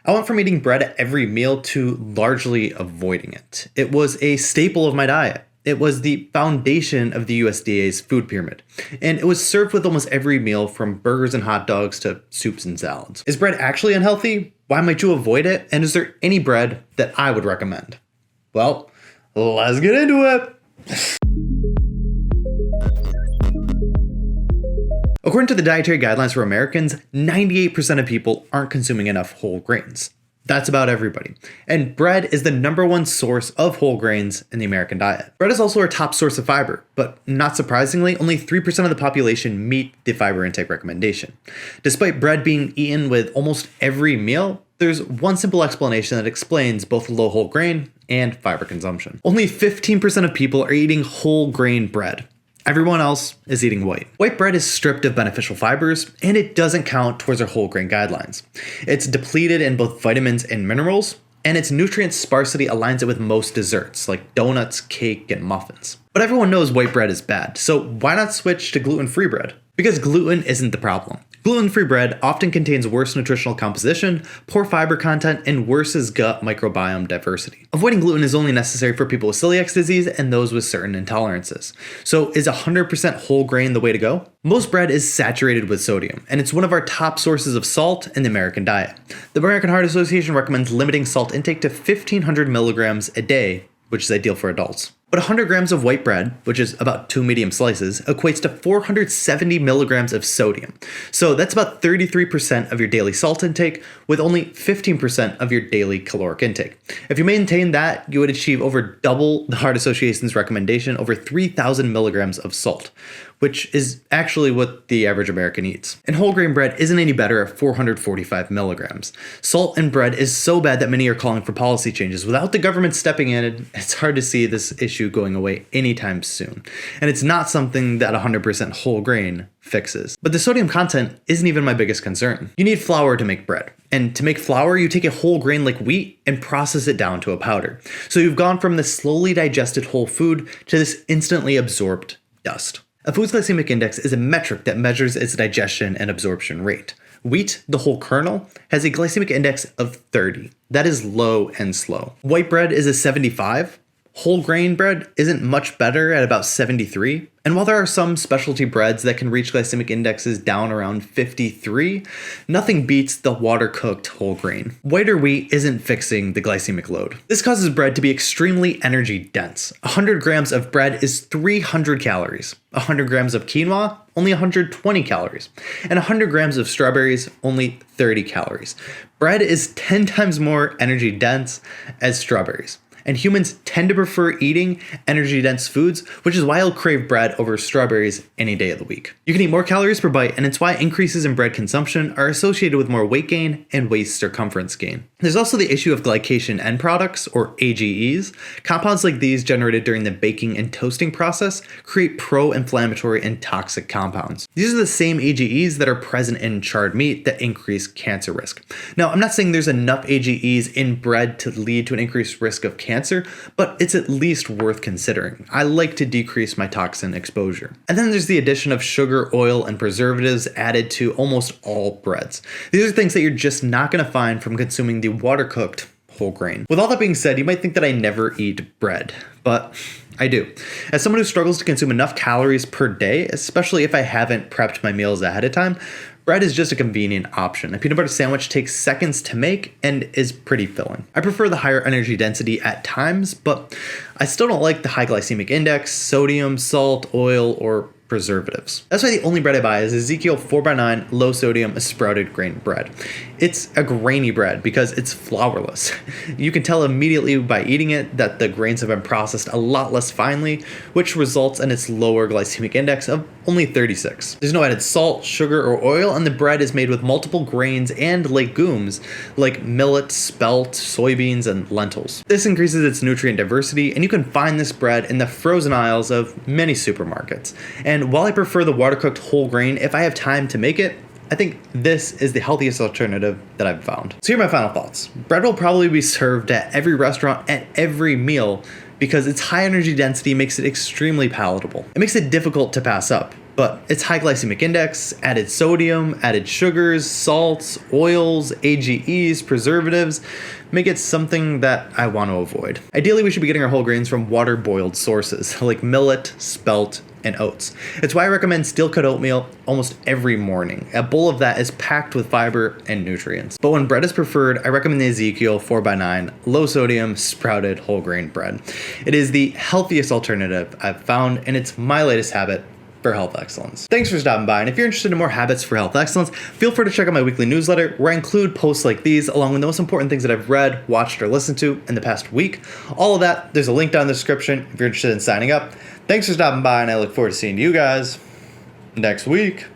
I went from eating bread at every meal to largely avoiding it. It was a staple of my diet. It was the foundation of the USDA's food pyramid, and it was served with almost every meal from burgers and hot dogs to soups and salads. Is bread actually unhealthy? Why might you avoid it? And is there any bread that I would recommend? Well, let's get into it. According to the dietary guidelines for Americans, 98% of people aren't consuming enough whole grains. That's about everybody. And bread is the #1 source of whole grains in the American diet. Bread is also our top source of fiber, but not surprisingly, only 3% of the population meet the fiber intake recommendation. Despite bread being eaten with almost every meal, there's one simple explanation that explains both low whole grain and fiber consumption. Only 15% of people are eating whole grain bread. Everyone else is eating white. White bread is stripped of beneficial fibers, and it doesn't count towards our whole grain guidelines. It's depleted in both vitamins and minerals, and its nutrient sparsity aligns it with most desserts, like donuts, cake, and muffins. But everyone knows white bread is bad, so why not switch to gluten-free bread? Because gluten isn't the problem. Gluten-free bread often contains worse nutritional composition, poor fiber content, and worsens gut microbiome diversity. Avoiding gluten is only necessary for people with celiac disease and those with certain intolerances. So is 100% whole grain the way to go? Most bread is saturated with sodium, and it's one of our top sources of salt in the American diet. The American Heart Association recommends limiting salt intake to 1,500 milligrams a day, which is ideal for adults. But 100 grams of white bread, which is about 2 medium slices, equates to 470 milligrams of sodium. So that's about 33% of your daily salt intake, with only 15% of your daily caloric intake. If you maintain that, you would achieve over double the Heart Association's recommendation, over 3,000 milligrams of salt, which is actually what the average American eats. And whole grain bread isn't any better at 445 milligrams. Salt in bread is so bad that many are calling for policy changes. Without the government stepping in, it's hard to see this issue going away anytime soon. And it's not something that 100% whole grain fixes. But the sodium content isn't even my biggest concern. You need flour to make bread. And to make flour, you take a whole grain like wheat and process it down to a powder. So you've gone from this slowly digested whole food to this instantly absorbed dust. A food's glycemic index is a metric that measures its digestion and absorption rate. Wheat, the whole kernel, has a glycemic index of 30. That is low and slow. White bread is a 75. Whole grain bread isn't much better at about 73. And while there are some specialty breads that can reach glycemic indexes down around 53, nothing beats the water-cooked whole grain. Whiter wheat isn't fixing the glycemic load. This causes bread to be extremely energy dense. 100 grams of bread is 300 calories. 100 grams of quinoa, only 120 calories. And 100 grams of strawberries, only 30 calories. Bread is 10 times more energy dense as strawberries. And humans tend to prefer eating energy-dense foods, which is why I'll crave bread over strawberries any day of the week. You can eat more calories per bite, and it's why increases in bread consumption are associated with more weight gain and waist circumference gain. There's also the issue of glycation end products, or AGEs. Compounds like these generated during the baking and toasting process create pro-inflammatory and toxic compounds. These are the same AGEs that are present in charred meat that increase cancer risk. Now, I'm not saying there's enough AGEs in bread to lead to an increased risk of cancer, but it's at least worth considering. I like to decrease my toxin exposure. And then there's the addition of sugar, oil, and preservatives added to almost all breads. These are things that you're just not going to find from consuming the water-cooked whole grain. With all that being said, you might think that I never eat bread, but I do. As someone who struggles to consume enough calories per day, especially if I haven't prepped my meals ahead of time, bread is just a convenient option. A peanut butter sandwich takes seconds to make and is pretty filling. I prefer the higher energy density at times, but I still don't like the high glycemic index, sodium, salt, oil, or preservatives. That's why the only bread I buy is Ezekiel 4x9 low sodium sprouted grain bread. It's a grainy bread because it's flourless. You can tell immediately by eating it that the grains have been processed a lot less finely, which results in its lower glycemic index of only 36. There's no added salt, sugar, or oil, and the bread is made with multiple grains and legumes like millet, spelt, soybeans, and lentils. This increases its nutrient diversity, and you can find this bread in the frozen aisles of many supermarkets. And while I prefer the water-cooked whole grain, if I have time to make it, I think this is the healthiest alternative that I've found. So here are my final thoughts. Bread will probably be served at every restaurant at every meal because its high energy density makes it extremely palatable. It makes it difficult to pass up. But its high glycemic index, added sodium, added sugars, salts, oils, AGEs, preservatives, make it something that I want to avoid. Ideally, we should be getting our whole grains from water-boiled sources like millet, spelt, and oats. It's why I recommend steel-cut oatmeal almost every morning. A bowl of that is packed with fiber and nutrients. But when bread is preferred, I recommend the Ezekiel 4x9 low-sodium sprouted whole grain bread. It is the healthiest alternative I've found, and it's my latest habit for health excellence. Thanks for stopping by, and if you're interested in more habits for health excellence, feel free to check out my weekly newsletter where I include posts like these along with the most important things that I've read, watched, or listened to in the past week. All of that, there's a link down in the description if you're interested in signing up. Thanks for stopping by, and I look forward to seeing you guys next week.